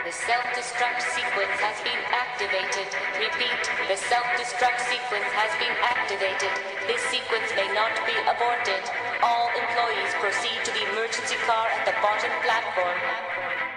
The self-destruct sequence has been activated. Repeat, the self-destruct sequence has been activated. This sequence may not be aborted. All employees proceed to the emergency car at the bottom platform.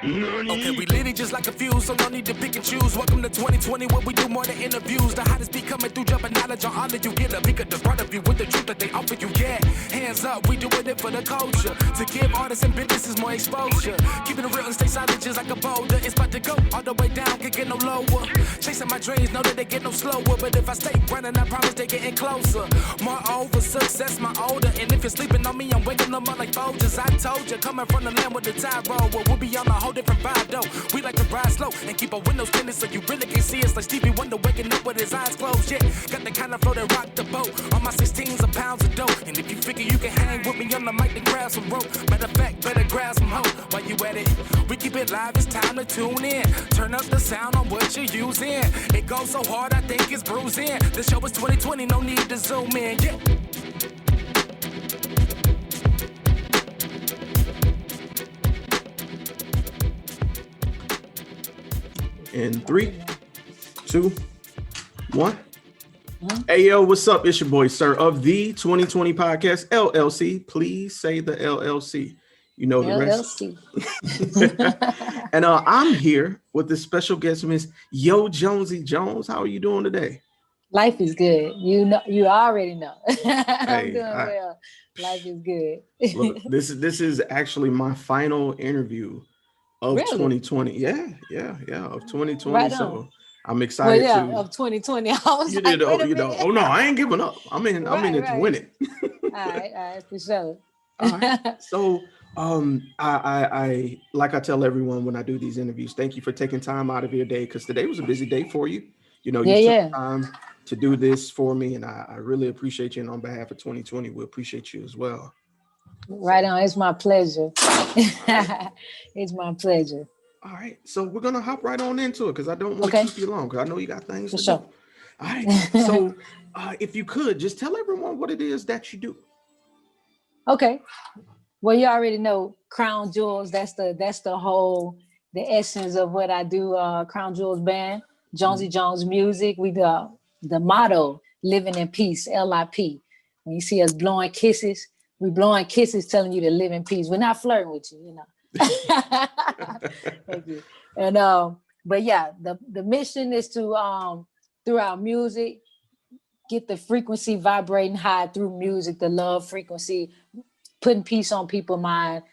Okay, we lit it just like a fuse, so no need to pick and choose. Welcome to 2020, where we do more than interviews. The hottest be coming through, dropping knowledge on all of you. Get a peek at the front of you with the truth that they offer you. Yeah, hands up, we doing it for the culture. To give artists and businesses more exposure. Keeping it real and stay silent just like a boulder. It's about to go all the way down, can't get no lower. Chasing my dreams, know that they get no slower. But if I stay running, I promise they getting closer. Moreover, success my older. And if you're sleeping on me, I'm waking them up like Folgers. I told you, coming from the land with the tide roll. Well, we'll be on a whole different vibe though. We like to ride slow and keep our windows tinted so you really can see us like Stevie Wonder waking up with his eyes closed. Yeah, got the kind of flow that rock the boat. On my 16s of pounds of dope. And if you figure you can hang with me on the mic, then grab some rope. Matter of fact, better grab some hope while you at it. We keep it live, it's time to tune in. Turn up the sound on what you're using. It goes so hard, I think it's bruising. The show is 2020, no need to zoom in. Yeah. In 3, 2, 1. Hey, yo, what's up? It's your boy, Sirr, of the 2020 podcast, LLC. Please say the LLC. You know the LLC. Rest. And I'm here with this special guest, Miss Yo Jonesy Jones. How are you doing today? Life is good. You know, you already know. I'm doing well. Life is good. Look, this is actually my final interview of 2020. Yeah, of 2020. Right so I'm excited of 2020. I was you like, did, oh no, I ain't giving up. I'm in it to win it. all right, for sure. All right. So I like I tell everyone when I do these interviews, thank you for taking time out of your day, because today was a busy day for you. You know, you took time to do this for me, and I really appreciate you. And on behalf of 2020, we appreciate you as well. Right on. It's my pleasure. It's my pleasure. All right. So we're going to hop right on into it, because I don't want to keep you long, because I know you got things to do. All right. So if you could just tell everyone what it is that you do. Okay. Well, you already know Crown Jewels. That's the essence of what I do. Crown Jewels Band, Jonesy Jones Music. We do the motto, living in peace, LIP. When you see us blowing kisses, we blowing kisses telling you to live in peace. We're not flirting with you, you know. Thank you. And but yeah, the mission is to through our music, get the frequency vibrating high through music, the love frequency, putting peace on people's mind,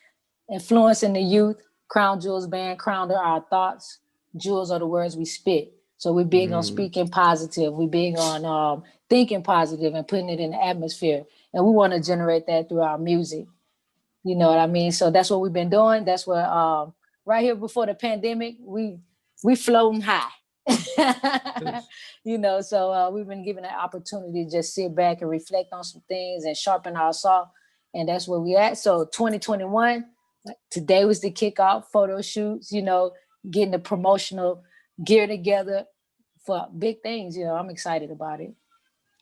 influencing the youth. Crown Jewels Band, crown are our thoughts, jewels are the words we spit. So we're big on speaking positive. We're big on thinking positive and putting it in the atmosphere. And we want to generate that through our music. You know what I mean? So that's what we've been doing. That's what right here before the pandemic, we floating high. You know, so we've been given an opportunity to just sit back and reflect on some things and sharpen our saw. And that's where we at. So 2021, today was the kickoff, photo shoots, you know, getting the promotional gear together for big things. You know, I'm excited about it.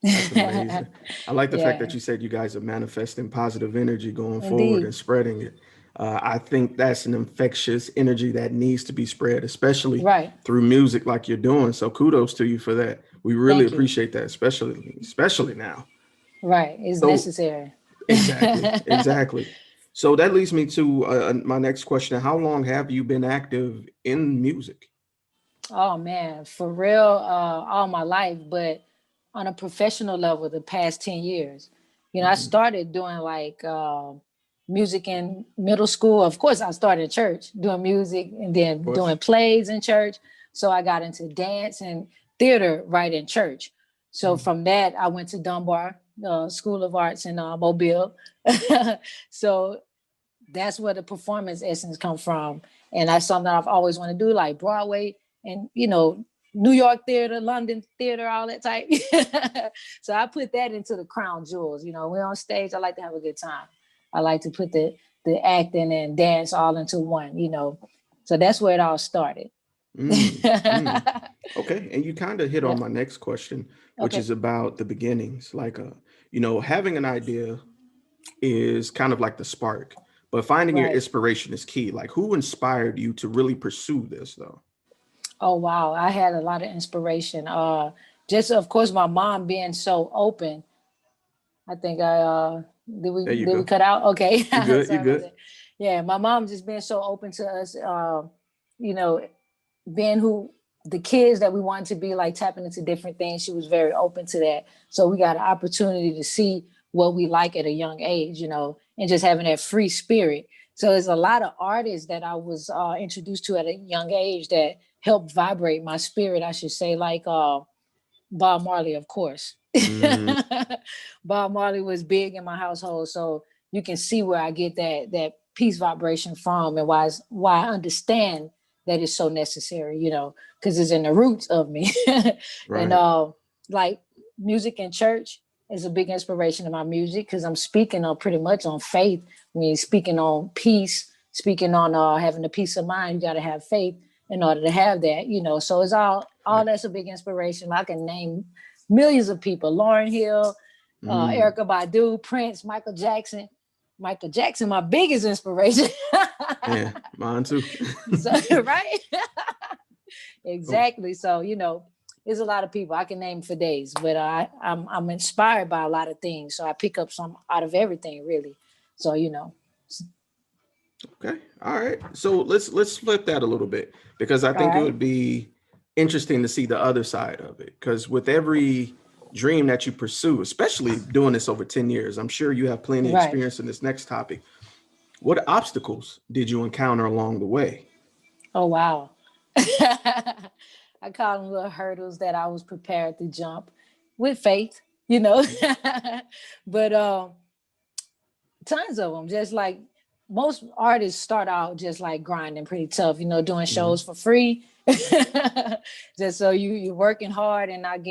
That's amazing. I like the fact that you said you guys are manifesting positive energy going forward and spreading it. I think that's an infectious energy that needs to be spread, especially through music like you're doing. So kudos to you for that. We really appreciate that, especially now. Right. It's necessary. Exactly. So that leads me to my next question. How long have you been active in music? Oh man, for real, all my life, but on a professional level, the past 10 years. You know, I started doing like music in middle school. Of course, I started in church doing music and then doing plays in church. So I got into dance and theater right in church. So from that, I went to Dunbar School of Arts in Mobile. So that's where the performance essence come from. And that's something I've always wanted to do, like Broadway and, you know, New York theater, London theater, all that type. So I put that into the crown jewels. You know, we're on stage. I like to have a good time. I like to put the acting and dance all into one, you know. So that's where it all started. Okay. And you kind of hit on my next question, which is about the beginnings. Like, you know, having an idea is kind of like the spark, but finding your inspiration is key. Like, who inspired you to really pursue this though? Oh wow, I had a lot of inspiration. Just of course my mom being so open. I think There you did we go. cut out? Okay. You good? You Sorry about good? that. Yeah, my mom just being so open to us, you know, being who the kids that we wanted to be, like tapping into different things. She was very open to that. So we got an opportunity to see what we like at a young age, and just having that free spirit. So there's a lot of artists that I was introduced to at a young age that helped vibrate my spirit, I should say, like Bob Marley, of course. Mm, Bob Marley was big in my household, so you can see where I get that peace vibration from, and why I understand that it's so necessary, because it's in the roots of me. And right. like music in church is a big inspiration in my music, because I'm speaking on pretty much on faith. When you're speaking on peace, speaking on having a peace of mind, you got to have faith in order to have that, so it's all Right. that's a big inspiration. I can name millions of people: Lauryn Hill, Mm, Erykah Badu, Prince, Michael Jackson. Michael Jackson, my biggest inspiration. yeah, mine too. So, right? Oh, Exactly. So, there's a lot of people I can name for days, but I'm inspired by a lot of things. So I pick up some out of everything, really. So, okay. All right. So let's flip that a little bit, because I all think it right. would be interesting to see the other side of it. Because with every dream that you pursue, especially doing this over 10 years, I'm sure you have plenty of Right. experience in this next topic. What obstacles did you encounter along the way? Oh, wow. I call them little hurdles that I was prepared to jump with faith, you know. But tons of them. Just like most artists start out just like grinding pretty tough, doing Mhm. shows for free. Just so you're working hard and not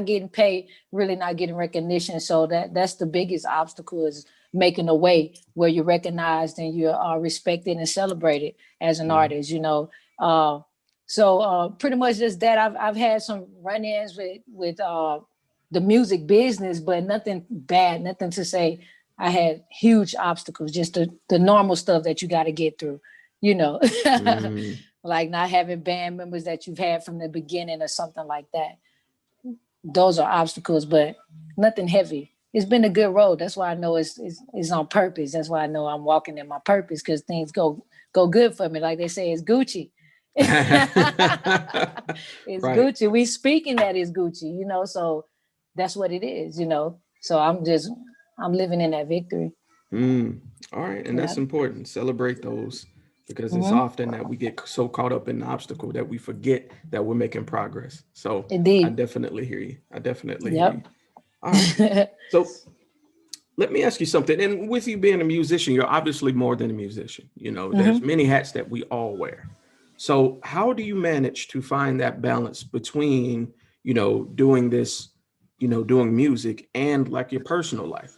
getting paid, really not getting recognition. So that's the biggest obstacle, is making a way where you're recognized and you're respected and celebrated as an Mhm. artist, Uh, so pretty much just that. I've had some run-ins with the music business, but nothing bad, nothing to say I had huge obstacles, just the normal stuff that you got to get through, you know, Mm, like not having band members that you've had from the beginning or something like that. Those are obstacles, but nothing heavy. It's been a good road. That's why I know it's on purpose. That's why I know I'm walking in my purpose, because things go good for me. Like they say, it's Gucci. It's right. Gucci. We speaking that is Gucci, so that's what it is, So I'm living in that victory. Mm, all right. And Yeah. that's important. Celebrate those, because it's Hmm. often that we get so caught up in the obstacle that we forget that we're making progress. So I Indeed. definitely hear you. I definitely hear you. Yep. All right. So let me ask you something. And with you being a musician, you're obviously more than a musician. There's Hmm. many hats that we all wear. So how do you manage to find that balance between, doing this, doing music and like your personal life?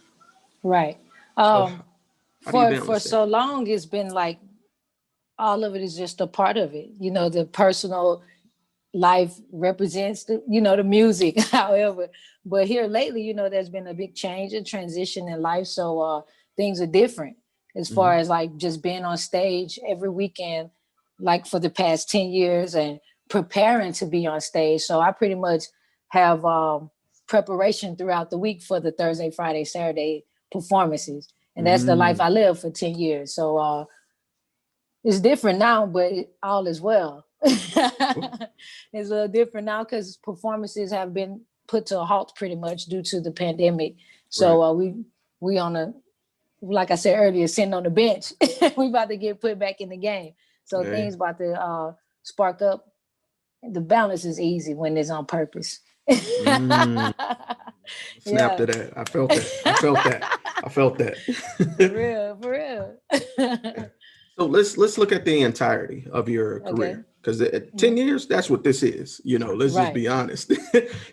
Right. So Um, how do you for balance that? so long, it's been like all of it is just a part of it. The personal life represents the music, however. But here lately, there's been a big change and transition in life. So things are different as far Mhm. as like just being on stage every weekend, like for the past 10 years, and preparing to be on stage. So I pretty much have preparation throughout the week for the Thursday, Friday, Saturday performances. And that's the life Mm. I lived for 10 years. So it's different now, but all is well. Oh, It's a little different now because performances have been put to a halt pretty much due to the pandemic. right. So we on a, like I said earlier, sitting on the bench. We about to get put back in the game. So Hey. things about to spark up. The balance is easy when it's on purpose. Mm. Snap Yeah. to that. I felt that. I felt that. I felt For that. real, for real. So let's look at the entirety of your Okay. career, because at 10 years, that's what this is. Let's just Right. be honest.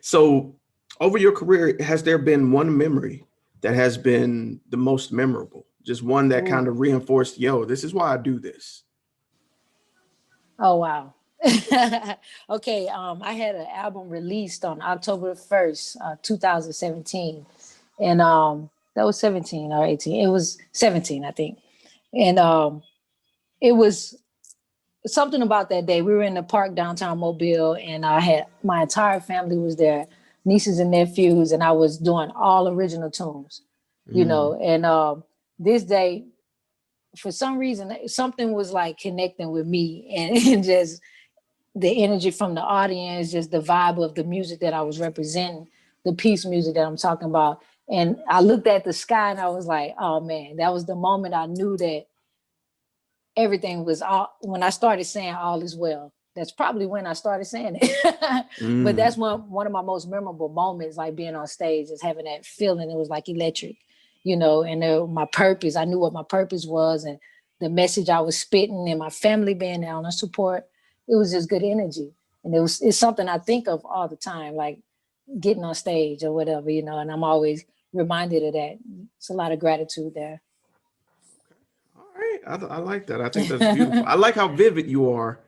So over your career, has there been one memory that has been the most memorable? Just one that kind Ooh. of reinforced, yo, this is why I do this. Oh wow. Okay, I had an album released on October 1st, 2017. And that was 17 or 18. It was 17, I think. And it was something about that day. We were in the park downtown Mobile, and I had my entire family was there, nieces and nephews, and I was doing all original tunes, you know. And this day, for some reason, something was like connecting with me, and just the energy from the audience, just the vibe of the music that I was representing, the peace music that I'm talking about. And I looked at the sky and I was like, oh man, that was the moment I knew that everything was all. When I started saying all is well, that's probably when I started saying it. But that's one of my most memorable moments, like being on stage, is having that feeling. It was like electric, you know, and my purpose, I knew what my purpose was, and the message I was spitting, and my family being there on the support. It was just good energy. And it's something I think of all the time, like getting on stage or whatever, you know, and I'm always reminded of that. It's a lot of gratitude there. All right. I like that. I think that's beautiful. I like how vivid you are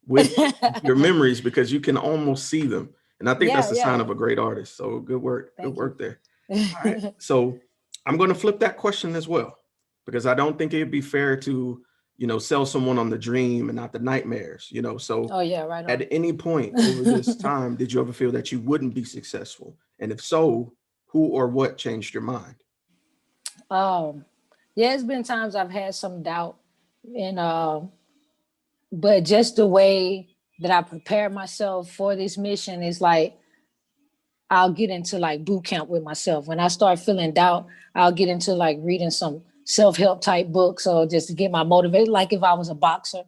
with your memories, because you can almost see them. And I think that's the sign of a great artist. So good work. Good work there. All right. So I'm going to flip that question as well, because I don't think it'd be fair to, you know, sell someone on the dream and not the nightmares, you know. So right on. At any point over this time, did you ever feel that you wouldn't be successful? And if so, who or what changed your mind? Yeah, it's been times I've had some doubt, and but just the way that I prepare myself for this mission is like, I'll get into like boot camp with myself. When I start feeling doubt, I'll get into like reading some self-help type books, or just to get my motivation. Like if I was a boxer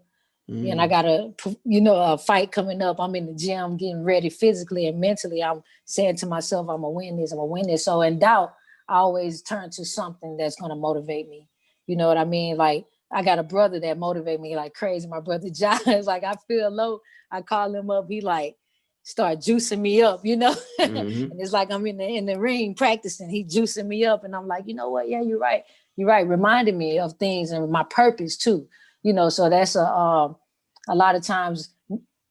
and I got a fight coming up, I'm in the gym getting ready physically and mentally. I'm saying to myself, I'm gonna win this, I'm gonna win this. So in doubt, I always turn to something that's gonna motivate me. You know what I mean? Like I got a brother that motivate me like crazy. My brother John is like, I feel low, I call him up, he like start juicing me up, you know. And it's like I'm in the ring practicing, he juicing me up, and I'm like, you know what? Yeah, you're right. Reminding me of things and my purpose too, you know. So that's a lot of times,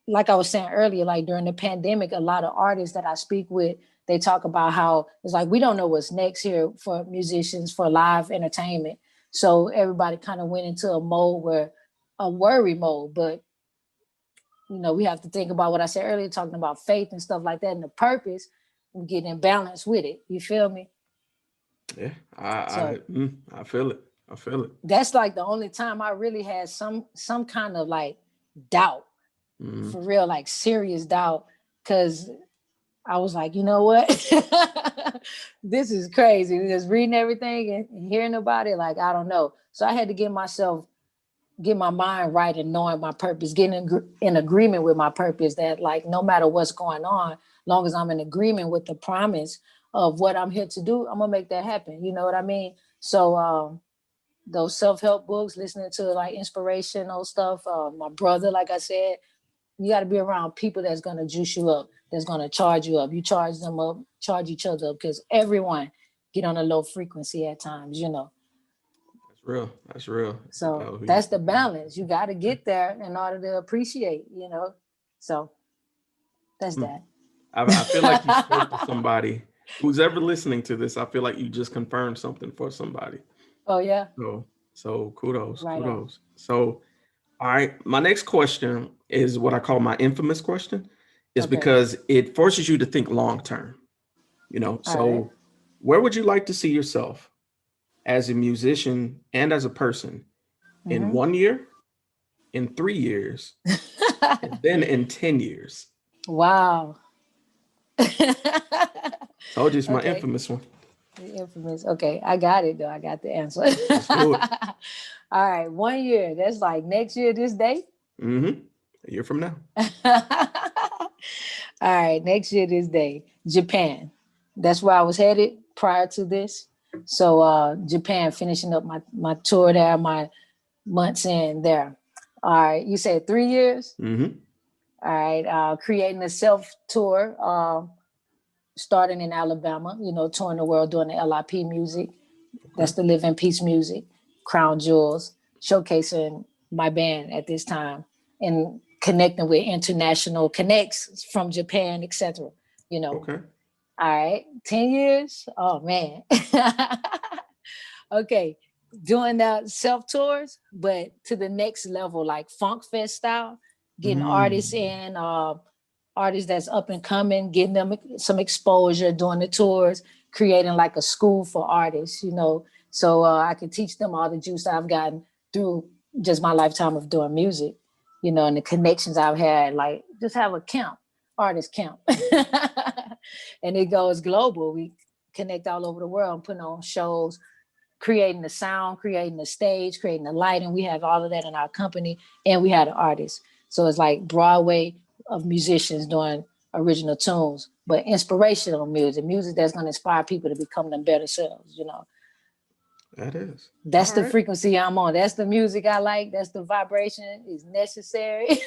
like I was saying earlier, like during the pandemic, a lot of artists that I speak with, they talk about how it's like we don't know what's next here for musicians, for live entertainment. So everybody kind of went into a worry mode. But you know, we have to think about what I said earlier, talking about faith and stuff like that, and the purpose, and getting in balance with it. You feel me? Yeah, I feel it. I feel it. That's like the only time I really had some kind of like doubt, for real, like serious doubt, because I was like, you know what, this is crazy. Just reading everything and hearing about it, like I don't know. So I had to get my mind right and knowing my purpose, getting in agreement with my purpose, that like no matter what's going on, long as I'm in agreement with the promise of what I'm here to do, I'm gonna make that happen. You know what I mean? So those self-help books, listening to like inspirational stuff, my brother, like I said, you got to be around people that's gonna juice you up, that's gonna charge you up. You charge them up, charge each other up, because everyone get on a low frequency at times, you know. That's real. So that's the balance. You got to get there in order to appreciate, you know. So that's that. I feel like you spoke to somebody who's ever listening to this. I feel like you just confirmed something for somebody. Oh yeah. So kudos, right kudos. On. So, all right. My next question is what I call my infamous question, is because it forces you to think long term. You know. So, where would you like to see yourself as a musician and as a person in 1 year, in 3 years, and then in 10 years? Wow. Told you it's my infamous one. The infamous. Okay, I got it though. I got the answer. Let's do it. All right, 1 year. That's like next year, this day? A year from now. All right, next year, this day. Japan. That's where I was headed prior to this. So Japan, finishing up my tour there, my months in there. All right, you said 3 years? All right, creating a self-tour, starting in Alabama, you know, touring the world, doing the LIP music. That's the Live in Peace music, Crown Jewels, showcasing my band at this time and connecting with international connects from Japan, etc. You know. Okay. All right, 10 years? Oh, man. Okay, doing that self tours, but to the next level, like Funk Fest style, getting artists in, artists that's up and coming, getting them some exposure, doing the tours, creating like a school for artists, you know, so I can teach them all the juice I've gotten through just my lifetime of doing music, you know, and the connections I've had, like just have a camp, artist camp. And it goes global. We connect all over the world, putting on shows, creating the sound, creating the stage, creating the lighting. We have all of that in our company, and we had an artist. So it's like Broadway of musicians doing original tunes, but inspirational music that's going to inspire people to become them better selves, you know. That is. That's all the frequency I'm on. That's the music I like. That's the vibration is necessary.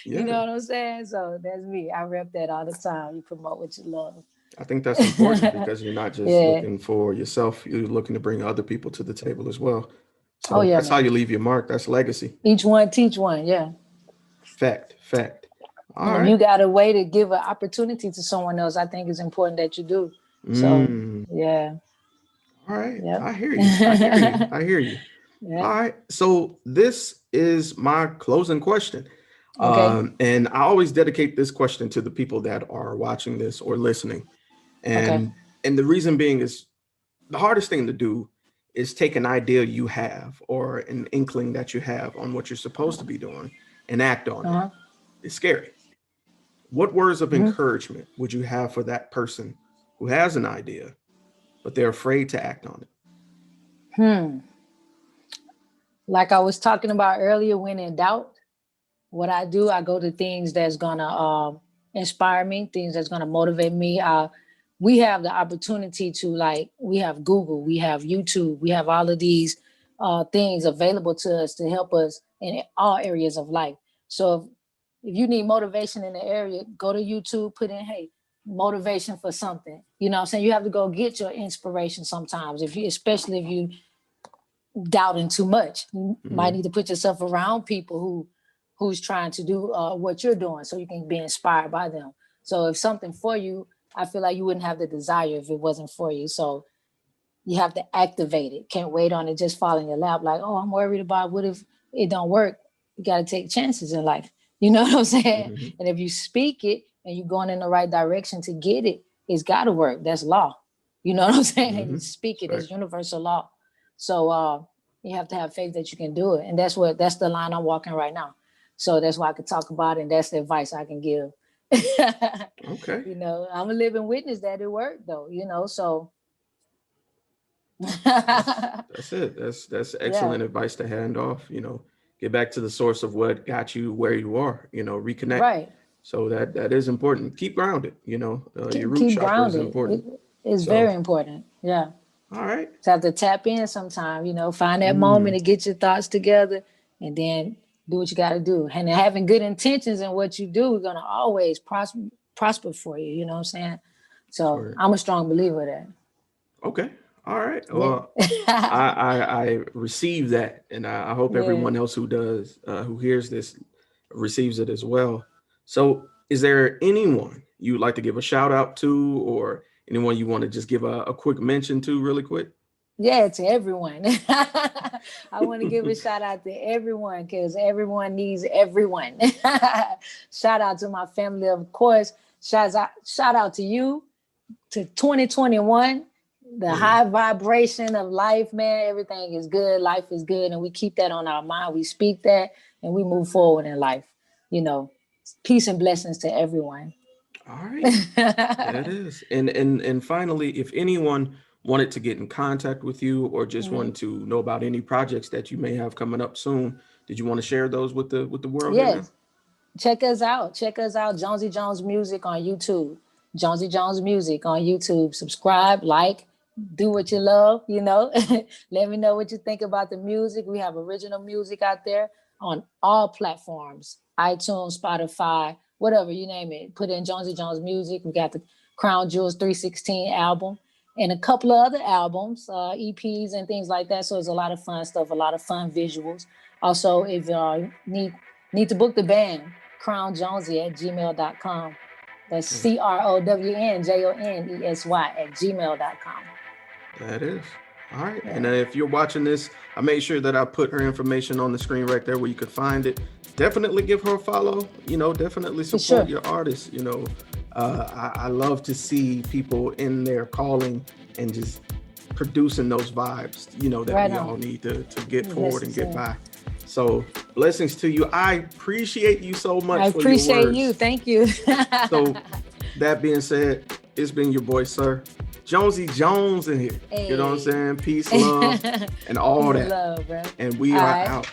You know what I'm saying? So that's me. I rep that all the time. You promote what you love. I think that's important because you're not just looking for yourself. You're looking to bring other people to the table as well. So that's how you leave your mark. That's legacy. Each one teach one. Yeah. Fact. All and right. If you got a way to give an opportunity to someone else, I think it's important that you do. So yeah. All right. Yep. I hear you. I hear you. Yep. All right. So this is my closing question. Okay. And I always dedicate this question to the people that are watching this or listening. And the reason being is the hardest thing to do is take an idea you have or an inkling that you have on what you're supposed to be doing and act on it. It's scary. What words of encouragement would you have for that person who has an idea, but they're afraid to act on it? Like I was talking about earlier, when in doubt, what I do, I go to things that's gonna inspire me, things that's gonna motivate me. We have the opportunity to, like, we have Google, we have YouTube, we have all of these things available to us to help us in all areas of life. So if you need motivation in the area, go to YouTube, put in, hey, motivation for something. You know what I'm saying? You have to go get your inspiration sometimes, especially if you doubting too much. You might need to put yourself around people who's trying to do what you're doing so you can be inspired by them. So if something for you, I feel like you wouldn't have the desire if it wasn't for you. So you have to activate it. Can't wait on it just fall in your lap like, oh, I'm worried about what if it don't work. You got to take chances in life. You know what I'm saying? And if you speak it and you're going in the right direction to get it, it's got to work. That's law. You know what I'm saying? And you speak it as universal law. So you have to have faith that you can do it. And that's the line I'm walking right now. So that's why I could talk about it. And that's the advice I can give. Okay. You know, I'm a living witness that it worked though, you know, so. That's it. That's excellent advice to hand off, you know, get back to the source of what got you where you are, you know, reconnect. Right. So that is important. Keep grounded, you know, your root chakra is important. It's very important. Yeah. All right. So have to tap in sometime, you know, find that moment to get your thoughts together and then do what you got to do. And having good intentions in what you do is going to always prosper for you. You know what I'm saying? So I'm a strong believer of that. Okay. All right. Well, I receive that. And I hope everyone else who hears this receives it as well. So is there anyone you'd like to give a shout out to, or anyone you want to just give a quick mention to really quick? Yeah, to everyone. I want to give a shout out to everyone because everyone needs everyone. Shout out to my family, of course. Shout out to you, to 2021, the high vibration of life, man. Everything is good. Life is good. And we keep that on our mind. We speak that and we move forward in life. You know, peace and blessings to everyone. All right. That is. And finally, if anyone wanted to get in contact with you or just wanted to know about any projects that you may have coming up soon, did you want to share those with the world? Yes. Check us out. Jonesy Jones Music on YouTube. Jonesy Jones Music on YouTube. Subscribe, like, do what you love, you know. Let me know what you think about the music. We have original music out there on all platforms. iTunes, Spotify, whatever, you name it. Put in Jonesy Jones Music. We got the Crown Jewels 316 album and a couple of other albums, EPs and things like that. So it's a lot of fun stuff, a lot of fun visuals. Also, if you need to book the band, CrownJonesy at gmail.com. That's CrownJonesy at gmail.com. That is. All right. And if you're watching this, I made sure that I put her information on the screen right there where you could find it. Definitely give her a follow. Definitely support your artists. I love to see people in their calling and just producing those vibes, that we all need to get forward and get by. So blessings to you. I appreciate you so much. I appreciate you. Thank you. So that being said, it's been your boy, Sirr. Jonesy Jones in here. Hey. You know what I'm saying? Peace, love, and all that. Love, bro. And we are out.